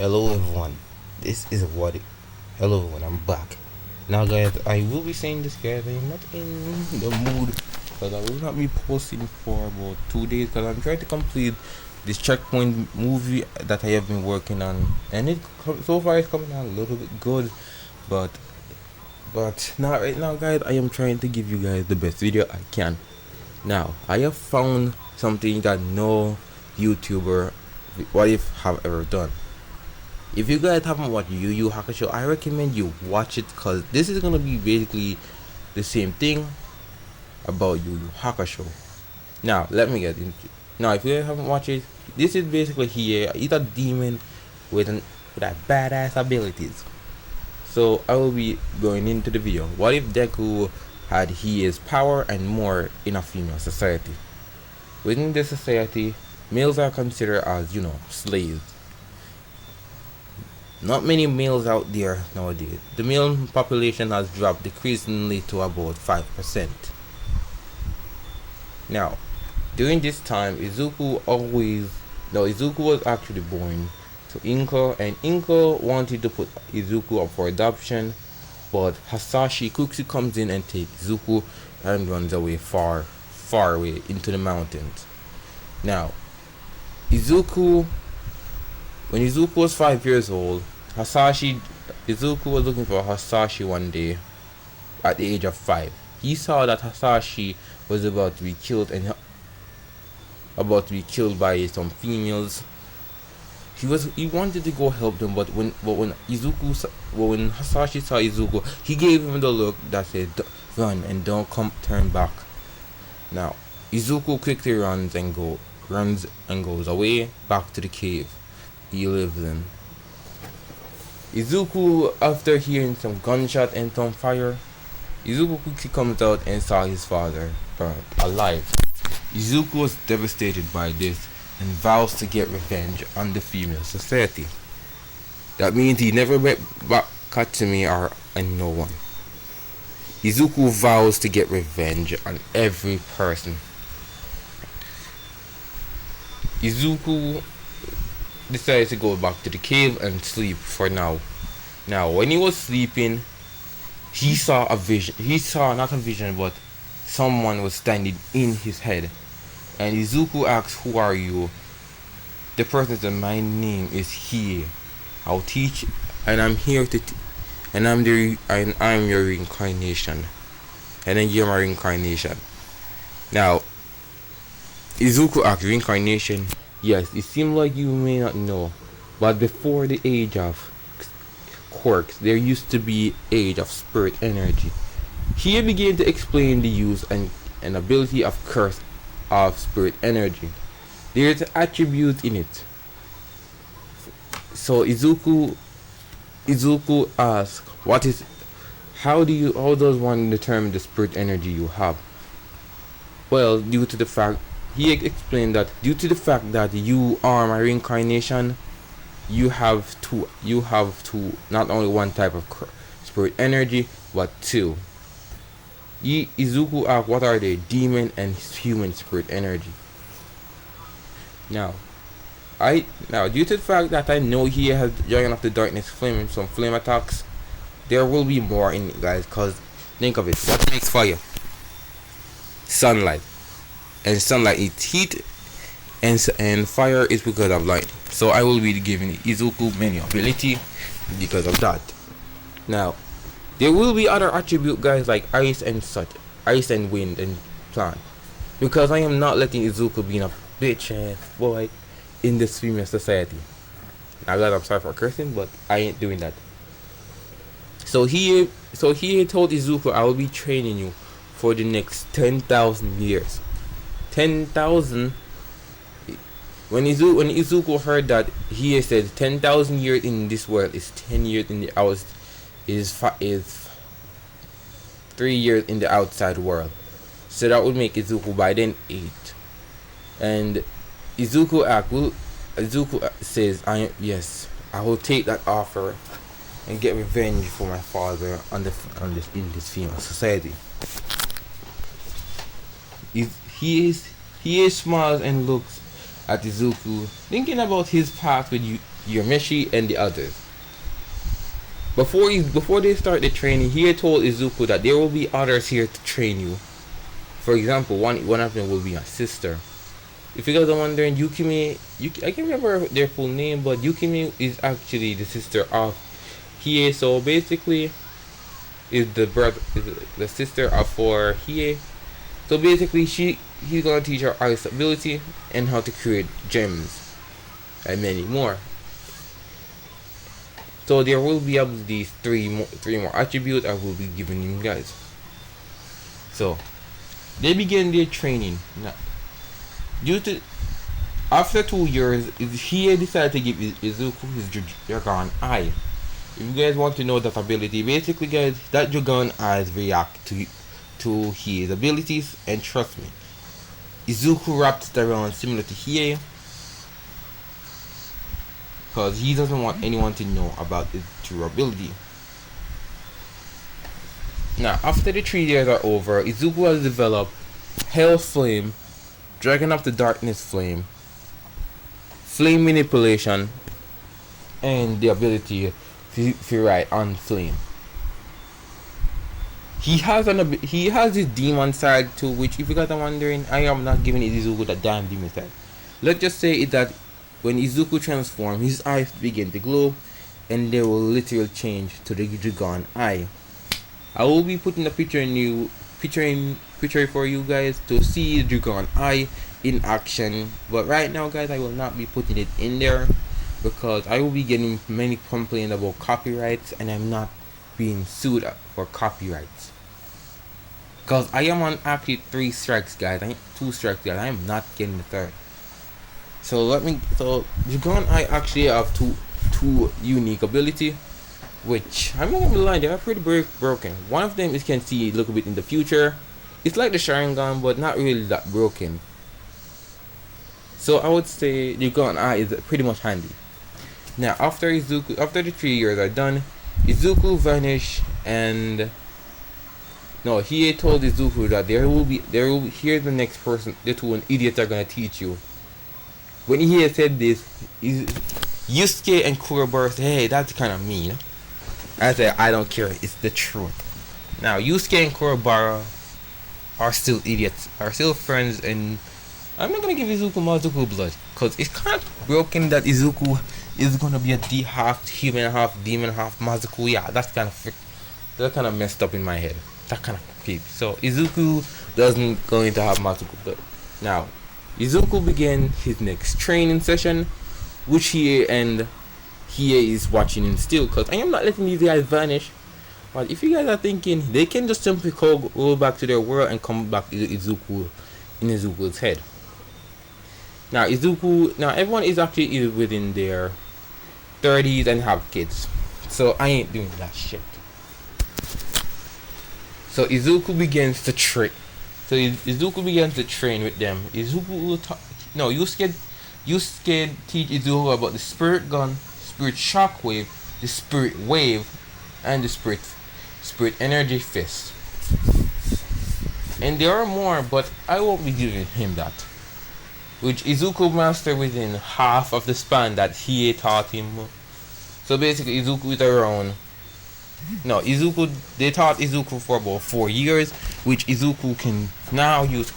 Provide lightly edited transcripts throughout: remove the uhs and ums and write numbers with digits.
Hello everyone, this is what. Hello everyone, I'm back. Now, guys, I will be saying this, guys. I'm not in the mood because I will not be posting for about 2 days because I'm trying to complete this checkpoint movie that I have been working on, and so far it's coming out a little bit good, but not right now, guys. I am trying to give you guys the best video I can. Now, I have found something that no YouTuber, what if, have ever done. If you guys haven't watched Yu Yu Hakusho, I recommend you watch it because this is gonna be basically the same thing about Yu Yu Hakusho. Now, let me get into. Now, if you guys haven't watched it, this is basically he's a demon with that badass abilities. So I will be going into the video. What if Deku had his power and more in a female society? Within this society, males are considered as slaves. Not many males out there nowadays. The male population has dropped decreasingly to about 5%. Now, during this time, Izuku was actually born to Inko, and Inko wanted to put Izuku up for adoption, but Hasashi quickly comes in and takes Izuku and runs away far away into the mountains. Now, when Izuku was 5 years old, Izuku was looking for Hasashi one day at the age of 5. He saw that Hasashi was about to be killed by some females. He wanted to go help them, but when Hasashi saw Izuku, he gave him the look that said, "Run and don't turn back." Now, Izuku quickly runs and goes away back to the cave he lives in. Izuku, after hearing some gunshot and some fire, Izuku quickly comes out and saw his father burned alive. Izuku was devastated by this and vows to get revenge on the female society. That means he never met Katsumi or no one. Izuku vows to get revenge on every person. Izuku decided to go back to the cave and sleep for now. Now, when he was sleeping, he saw a vision. He saw not a vision, but someone was standing in his head. And Izuku asks, "Who are you?" The person said, "My name is Hiei. I'll teach, and I'm here to, and I'm your reincarnation, and then you're my reincarnation." Now, Izuku asks, "Reincarnation? Yes, it seems like you may not know, but before the age of quirks, there used to be age of spirit energy." He began to explain the use and ability of curse of spirit energy. There is an attribute in it. So Izuku asks, how does one determine the spirit energy you have? Well, he explained that due to the fact that you are my reincarnation, you have two, not only one type of spirit energy, but two. Izuku asked, what are they? Demon and human spirit energy. Now, due to the fact that I know he has Dragon of the Darkness flame, some flame attacks, there will be more in it, guys, cause think of it. What makes fire? Sunlight. And sunlight is heat, and fire is because of light. So I will be giving Izuku many ability because of that. Now, there will be other attribute, guys, like ice and wind and plant, because I am not letting Izuku be a bitch ass boy in this female society. Now, guys, I'm sorry for cursing, but I ain't doing that. So he told Izuku, "I will be training you for the next 10,000 years." 10,000. When Izuku heard that, he said 10,000 years in this world is 10 years in the is 3 years in the outside world. So that would make Izuku by then 8. And Izuku says, I will take that offer and get revenge for my father in this female society." He smiles and looks at Izuku, thinking about his path with Urameshi, and the others. Before they start the training, he had told Izuku that there will be others here to train you. For example, one of them will be a sister. If you guys are wondering, I can't remember their full name, but Yukimi is actually the sister of Hiei. So basically, is the sister of for Hiei. So basically, he's gonna teach her ice ability and how to create gems and many more. So there will be these three more attributes I will be giving you guys. So they begin their training. Now, after 2 years, he decided to give Izuku his Dragon Eye. If you guys want to know that ability, basically guys, that Dragon Eyes react to his abilities, and trust me, Izuku wraps it around similar to Hiei, because he doesn't want anyone to know about his true ability. Now, after the 3 years are over, Izuku has developed Hell's Flame, Dragon of the Darkness Flame, Flame Manipulation, and the ability to ride on flame. He has his demon side too, which, if you guys are wondering, I am not giving Izuku the damn demon side. Let's just say that when Izuku transforms, his eyes begin to glow, and they will literally change to the Dragon Eye. I will be putting a picture for you guys to see the Dragon Eye in action, but right now guys, I will not be putting it in there because I will be getting many complaints about copyrights, and I'm not being sued for copyrights, because I am on actually 3 strikes guys. 2 strikes guys. I am not getting the 3rd. So Dragon Eye actually have two unique ability, which I'm not gonna lie, they are pretty broken. One of them is can see a little bit in the future. It's like the Sharingan, but not really that broken. So I would say Dragon Eye is pretty much handy. Now after the 3 years are done, Izuku vanished, and he told Izuku that here's the next person, the 2 idiots are gonna teach you. When he had said this, Yusuke and Kurobara said, "Hey, that's kind of mean." I said, "I don't care, it's the truth." Now Yusuke and Kurobara are still idiots, are still friends, and I'm not gonna give Izuku Mazuku blood, because it's kind of broken that Izuku is gonna be a half human, half demon, half Mazuku. Yeah, that's kind of messed up in my head. That kind of creepy. So Izuku doesn't going to have Mazuku blood. Now Izuku began his next training session, which he is watching him still, because I am not letting these guys vanish. But if you guys are thinking they can just simply go back to their world and come back to Izuku's head. Now everyone is actually within their 30s and have kids, so I ain't doing that shit. So Izuku begins to train. With them. Yusuke teach Izuku about the Spirit Gun, Spirit Shockwave, the Spirit Wave, and the Spirit Energy Fist. And there are more, but I won't be giving him that, which Izuku mastered within half of the span that he taught him. So basically Izuku is around. They taught Izuku for about 4 years, which Izuku can now use.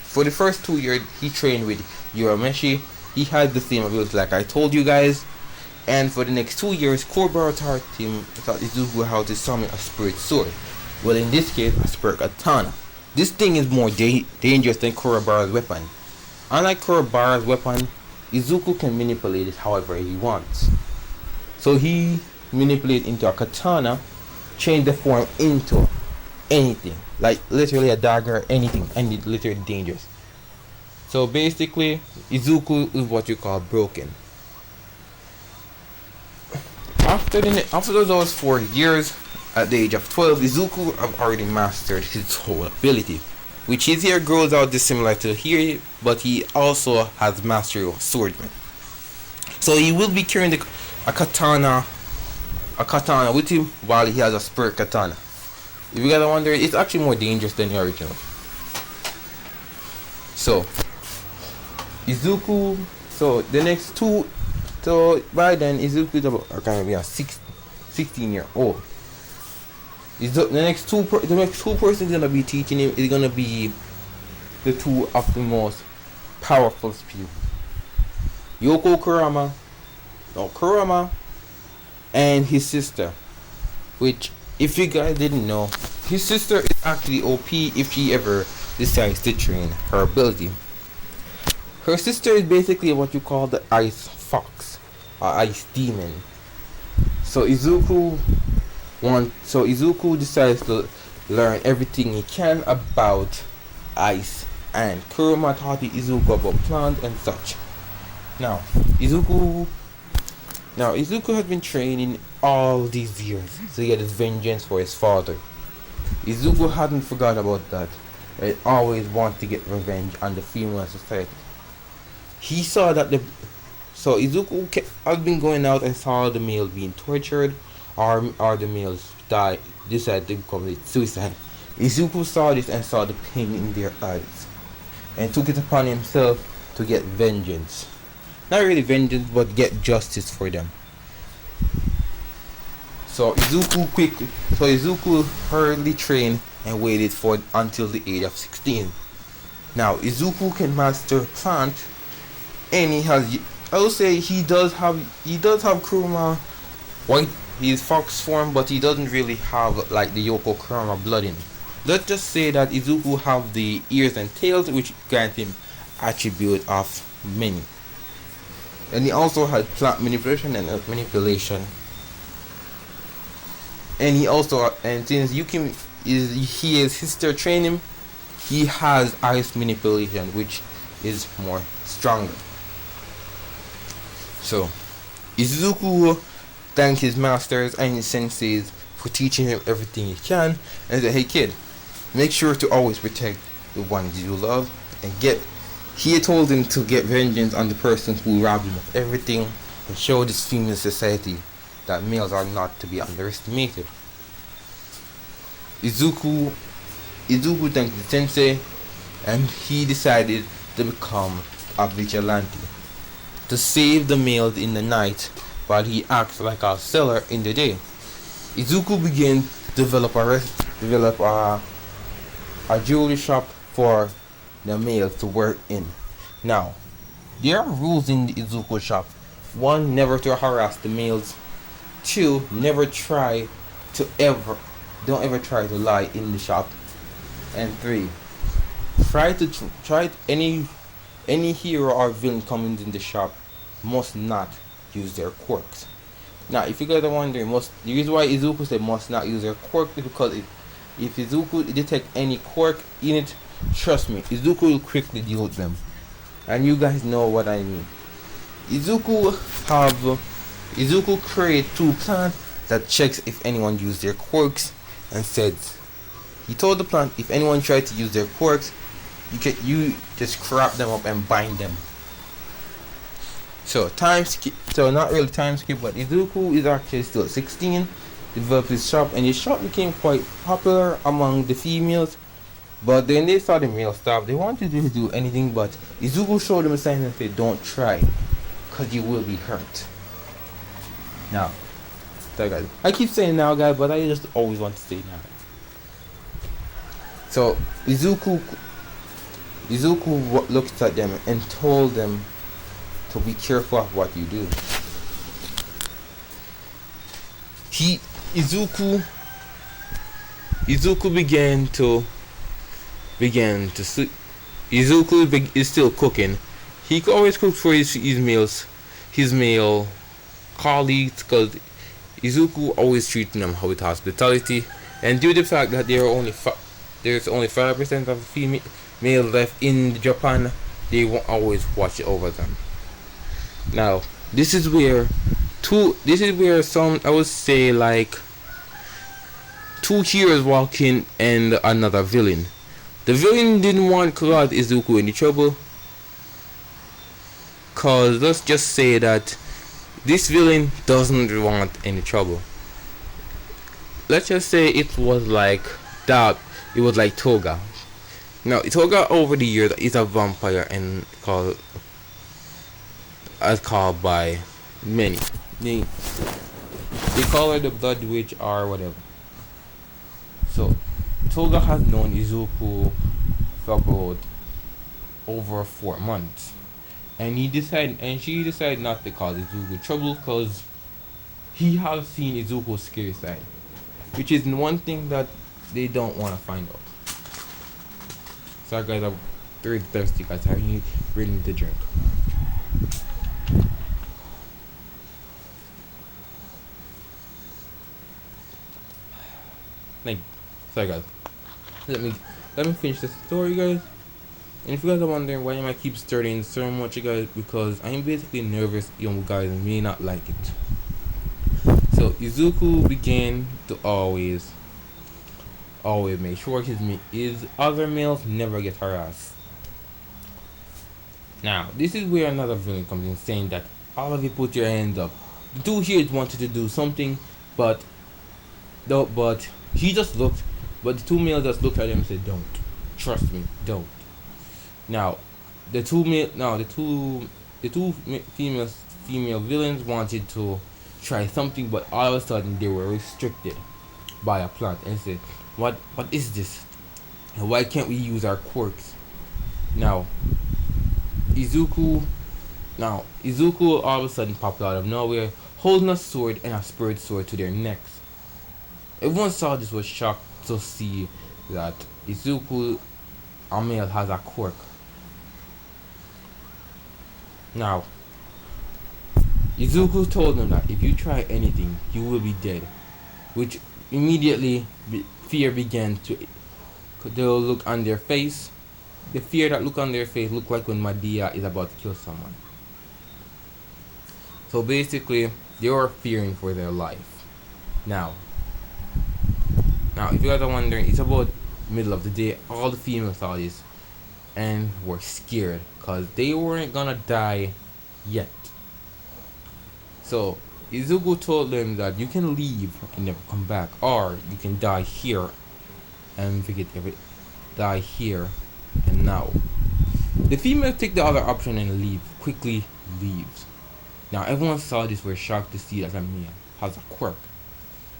For the first 2 years, he trained with Urameshi. He had the same ability like I told you guys. And for the next 2 years, Kurobara taught Izuku how to summon a spirit sword. Well, in this case, a spirit katana. This thing is more dangerous than Kurobara's weapon. Unlike Kurobara's weapon, Izuku can manipulate it however he wants. So he manipulate into a katana, change the form into anything, like literally a dagger, anything, and it's literally dangerous. So basically Izuku is what you call broken. After those 4 years, at the age of 12, Izuku have already mastered his whole ability, which his hair grows out dissimilar to here, but he also has mastery of swordsman. So he will be carrying a katana with him while he has a spirit katana. If you guys are wondering, it's actually more dangerous than the original. So Izuku, the next 2 So by then Izuku is about gonna be a 16-year-old. The next two persons gonna be teaching him is gonna be the two of the most powerful people. Kurama and his sister, which if you guys didn't know, his sister is actually OP if she ever decides to train her ability. Her sister is basically what you call the ice fox or ice demon. So Izuku decides to learn everything he can about ice, and Kurama taught Izuku about plants and such. Now Izuku has been training all these years to get his vengeance for his father. Izuku hadn't forgotten about that. He always wanted to get revenge on the female society. He saw that Izuku has been going out and saw the male being tortured, or the males decided to commit suicide. Izuku saw this and saw the pain in their eyes, and took it upon himself to get vengeance. Not really vengeance, but get justice for them. So Izuku hurriedly trained and waited for until the age of 16. Now Izuku can master plant, and he does have Kurama white, his fox form, but he doesn't really have like the Yoko Kurama blood in him. Let's just say that Izuku have the ears and tails, which grant him attribute of many. And he also had plant manipulation and earth manipulation. And since his sister trained him, he has ice manipulation, which is more stronger. So Izuku thanked his masters and his senseis for teaching him everything he can, and said, "Hey kid, make sure to always protect the ones you love and get." He told him to get vengeance on the persons who robbed him of everything, and show this female society that males are not to be underestimated. Izuku thanked the sensei, and he decided to become a vigilante, to save the males in the night while he acts like a seller in the day. Izuku began to develop a jewelry shop for the males to work in. Now, there are rules in the Izuku shop. 1, never to harass the males. 2, don't ever try to lie in the shop. And 3, any hero or villain coming in the shop must not use their quirks. Now, if you guys are wondering, the reason why Izuku said must not use their quirk is because if Izuku detect any quirk in it, trust me, Izuku will quickly deal with them. And you guys know what I mean. Izuku create 2 plants that checks if anyone used their quirks, and he told the plant if anyone tried to use their quirks, you just crap them up and bind them. So not really time skip, but Izuku is actually still 16, developed his shop, and his shop became quite popular among the females. But then they saw the male staff, they wanted to do anything, but Izuku showed them a sign and said, "Don't try, cause you will be hurt." Now, guys, I keep saying now, guys, but I just always want to say now. So Izuku looked at them and told them to be careful of what you do. Izuku began to sleep. Izuku is still cooking. He always cooks for his male colleagues, because Izuku always treating them with hospitality. And due to the fact that there's only 5% of female left in Japan, they won't always watch over them. Now, this is where some, I would say, like 2 heroes walk in and another villain. The villain didn't want to cause Izuku any trouble, cause let's just say that this villain doesn't want any trouble. Let's just say it was like Toga. Now Toga over the years is a vampire and called by Many. They call her the Blood Witch or whatever. So Toga has known Izuku for about over 4 months, and she decided not to cause Izuku trouble because he has seen Izuku's scary side, which is one thing that they don't want to find out. Sorry guys, I'm very thirsty guys. I really need to drink. Like, sorry guys. Let me finish the story, guys. And if you guys are wondering why am I keep starting so much, guys, because I'm basically nervous. You guys may not like it. So Izuku began to always make sure his other males never get harassed. Now, this is where another villain comes in, saying that all of you put your hands up. The two here wanted to do something, but he just looked. But the two males just looked at him and said, "Don't. Trust me, don't." Now, the two female villains wanted to try something, but all of a sudden they were restricted by a plant and said, "What is this? And why can't we use our quirks?" Now, Izuku all of a sudden popped out of nowhere, holding a sword and a spirit sword to their necks. Everyone saw this was shocked to see that Izuku, a male, has a quirk. Now, Izuku told them that if you try anything, you will be dead, which immediately fear began to. They'll look on their face. The fear that look on their face look like when Madea is about to kill someone. So basically, they were fearing for their life. Now, if you guys are wondering, it's about middle of the day. All the females saw this and were scared because they weren't gonna die yet. So Izuku told them that you can leave and never come back, or you can die here and die here and now. The female take the other option and quickly leaves. Now everyone saw this were shocked to see that a male has a quirk,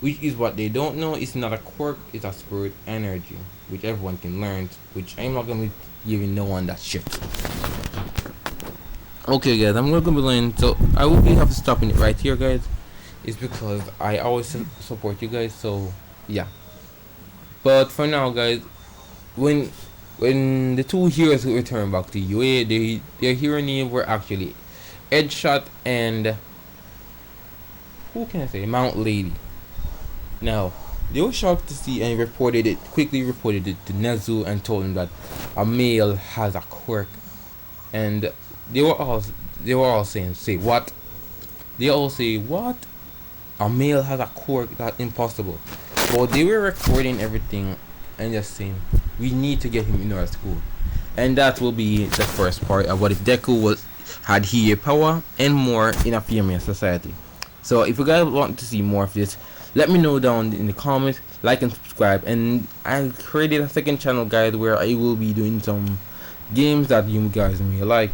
which is what they don't know. It's not a quirk, it's a spirit energy, which everyone can learn, which I'm not gonna be giving no one that shit. Okay guys, I'm gonna be learning, so I will have to stop it right here, guys. It's because I always support you guys, so yeah. But for now, guys, when the two heroes return back to UA, their hero name were actually Edshot and who can I say, Mount Lady. Now they were shocked to see and quickly reported it to Nezu and told him that a male has a quirk, and they were all saying, "Say what?" They all say, "What? A male has a quirk? That's impossible." But they were recording everything and just saying, "We need to get him in our school," and that will be the first part of what if Deku had hiei power and more in a female society. So if you guys want to see more of this, let me know down in the comments, like and subscribe. And I created a second channel, guys, where I will be doing some games that you guys may like.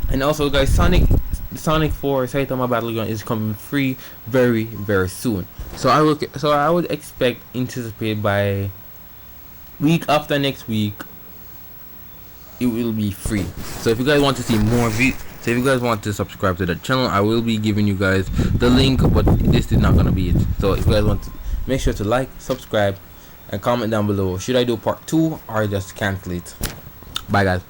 And also, guys, Sonic 4 Saitama Battleground is coming free very, very soon. So I would anticipate by week after next week it will be free. So if you guys want to see more of it, so if you guys want to subscribe to the channel, I will be giving you guys the link, but this is not gonna be it. So if you guys want to, make sure to like, subscribe, and comment down below. Should I do part 2 or just cancel it? Bye guys.